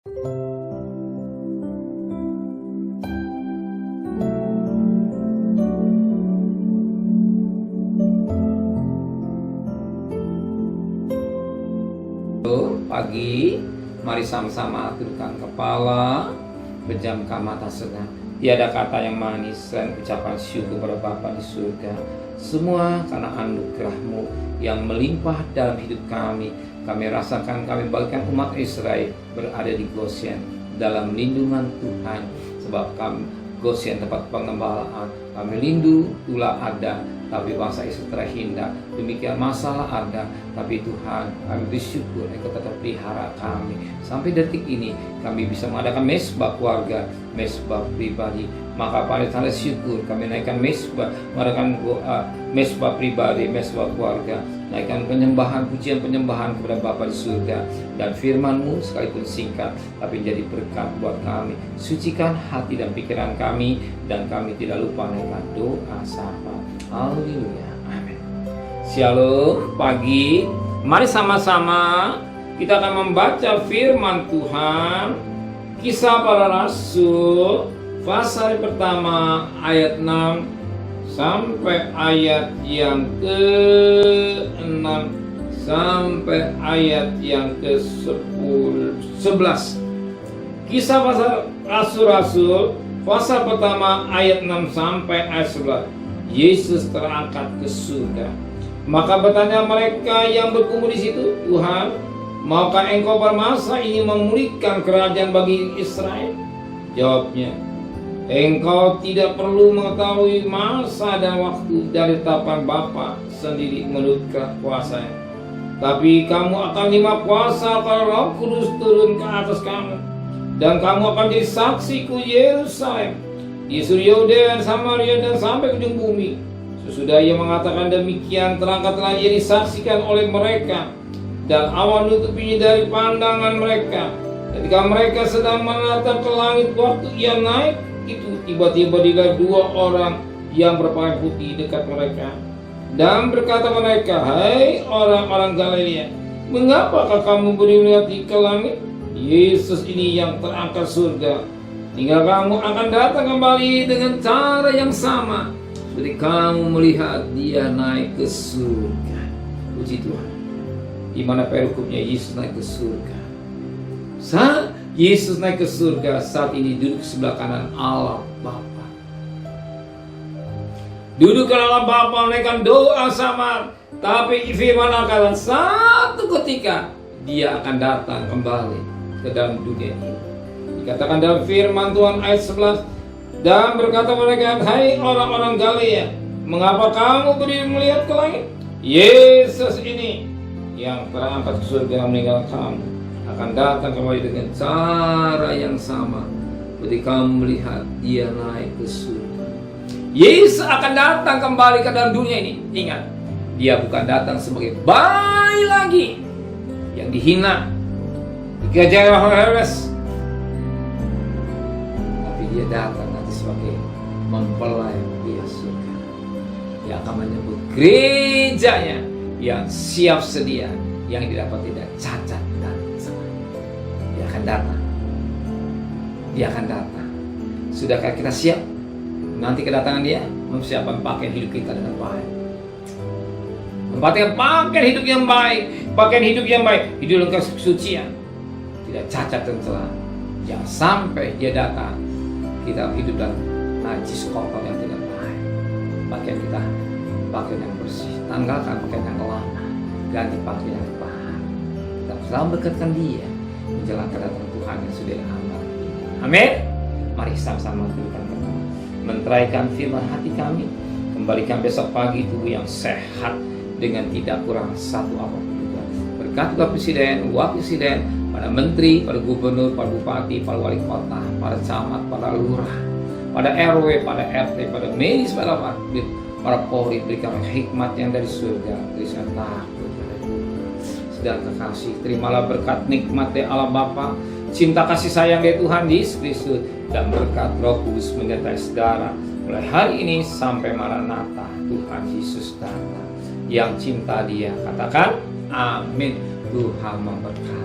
Pagi, mari sama-sama tundukkan kepala, pejamkan mata sejenak. Tiada kata yang manis selain ucapan syukur kepada Bapa di surga. Semua karena anugerah-Mu yang melimpah dalam hidup kami. Kami rasakan kami bagikan umat Israel berada di Goshen dalam lindungan Tuhan. Sebab kami Goshen tempat pengembalaan. Kami rindu tulah ada, tapi bangsa Israel terhindar. Demikian masalah ada, tapi Tuhan kami bersyukur Engkau tetap pelihara kami. Sampai detik ini kami bisa mengadakan mesbah keluarga, mesbah pribadi. Maka pada tanda syukur kami naikkan mesbah, mengadakan mesbah pribadi, mesbah keluarga, naikkan penyembahan, pujian penyembahan kepada Bapa di surga. Dan firman-Mu sekalipun singkat tapi jadi berkat buat kami. Sucikan hati dan pikiran kami, dan kami tidak lupa dengan doa sapa. Haleluya, amin. Shalom, pagi. Mari sama-sama kita akan membaca firman Tuhan. Kisah Para Rasul pasal pertama ayat 6 sampai ayat yang ke-6 sampai ayat yang ke-11. Kisah pasal Rasul-Rasul pasal pertama ayat 6 sampai ayat 11. Yesus terangkat ke surga. Maka bertanya mereka yang berkumpul di situ, Tuhan, maukah Engkau pada masa ini memulihkan kerajaan bagi Israel? Jawabnya, Engkau tidak perlu mengetahui masa dan waktu dari tetapan Bapa sendiri menurut kuasanya. Tapi kamu akan terima kuasa kalau Roh Kudus turun ke atas kamu, dan kamu akan jadi saksiku Yerusalem, di seluruh Yudea dan Samaria dan sampai ke ujung bumi. Sesudah ia mengatakan demikian, terangkatlah ia disaksikan oleh mereka, dan awan menutupinya dari pandangan mereka. Ketika mereka sedang menatap ke langit waktu ia naik, itu tiba-tiba dilihat dua orang yang berpakaian putih dekat mereka, dan berkata mereka, hai orang-orang Galilea, mengapakah kamu melihat ke langit? Yesus ini yang terangkat surga, tinggal kamu akan datang kembali dengan cara yang sama seperti kamu melihat dia naik ke surga. Puji Tuhan. Di mana perikopnya Yesus naik ke surga? Saat Yesus naik ke surga, saat ini duduk sebelah kanan Allah Bapa. Duduk ke Allah Bapa menaikkan doa samar, tapi firman akan satu ketika dia akan datang kembali ke dalam dunia ini. Dikatakan dalam firman Tuhan ayat 11, dan berkata mereka, hai orang-orang Galilea, mengapa kamu berdiri melihat ke langit? Yesus ini yang terangkat ke surga meninggal kamu akan datang kembali dengan cara yang sama seperti kamu melihat dia naik ke surga. Yesus akan datang kembali ke dalam dunia ini. Ingat, dia bukan datang sebagai bayi lagi yang dihina, dikejar Herodes, tapi dia datang nanti sebagai mempelai dia surga. Dia akan menyebut gerejanya yang siap sedia, yang tidak cacat dan salah. Dia akan datang. Dia akan datang. Sudahkah kita siap nanti kedatangan dia? Mempersiapkan pakaian hidup kita dengan baik. Mempersiapkan pakaian hidup yang baik, pakaian hidup yang baik, hidup lengkap kesucian, tidak cacat dan celah. Jangan sampai dia datang kita hidup dalam najis kotor yang tidak baik. Pakaian kita pakaian yang bersih, tanggalkan pakaian yang lama, ganti pakaian yang baru. Kita selalu dekatkan dia menjelang kedatangan Tuhan yang sudah aman. Amin. Mari sama-sama tundukkan kepala, menteraikan firman hati kami, kembalikan besok pagi tubuh yang sehat dengan tidak kurang satu apapun juga. Berkat Bapak Presiden, Wakil Presiden, para menteri, para gubernur, para bupati, para wali kota, para camat, para lurah, pada RW, pada RT, pada medis, pada wakil, para polri, berikan hikmat yang dari surga, berikan takut pada Tuhan. Sedang kekasih, terimalah berkat nikmat dari Allah Bapa, cinta kasih sayang dari Tuhan Yesus Kristus, dan berkat Roh Kudus menyertai saudara mulai hari ini sampai Maranatha Tuhan Yesus datang. Yang cinta dia katakan amin. Tuhan memberkati.